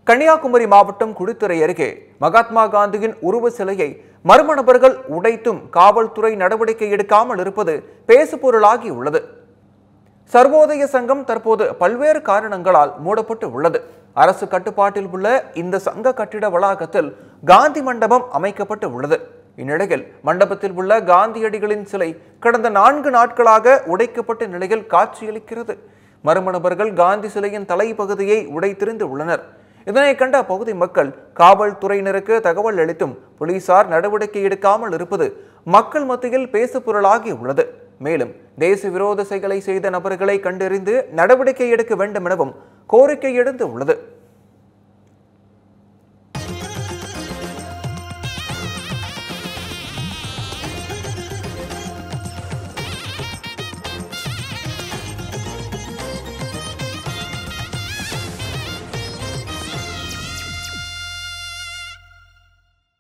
கன்னியாகுமரி மாவட்டம் குடித்துறை அருகே மகாத்மா காந்தியின் உருவ சிலையை மர்ம நபர்கள் உடைத்தும் காவல்துறை நடவடிக்கை எடுக்காமல் இருப்பது பேசுபொருளாகி உள்ளது. சர்வோதய சங்கம் தற்போது பல்வேறு காரணங்களால் மூடப்பட்டு உள்ளது. அரசு கட்டுப்பாட்டில் உள்ள இந்த சங்க கட்டிட வளாகத்தில் காந்தி மண்டபம் அமைக்கப்பட்டு உள்ளது. இந்நிலையில் மண்டபத்தில் உள்ள காந்தியடிகளின் சிலை கடந்த 4 நாட்களாக உடைக்கப்பட்ட நிலையில் காட்சியளிக்கிறது. மர்ம நபர்கள் காந்தி சிலையின் தலைப்பகுதியை உடைத்திருந்து உள்ளனர். இதனை கண்ட பகுதி மக்கள் காவல்துறையினருக்கு தகவல் அளித்தும் போலீசார் நடவடிக்கை எடுக்காமல் இருப்பது மக்கள் மத்தியில் பேசுபொருளாகி உள்ளது. மேலும் தேச விரோத செயலை செய்த நபர்களை கண்டறிந்து நடவடிக்கை எடுக்க வேண்டும் எனவும் கோரிக்கை எழுந்து உள்ளது.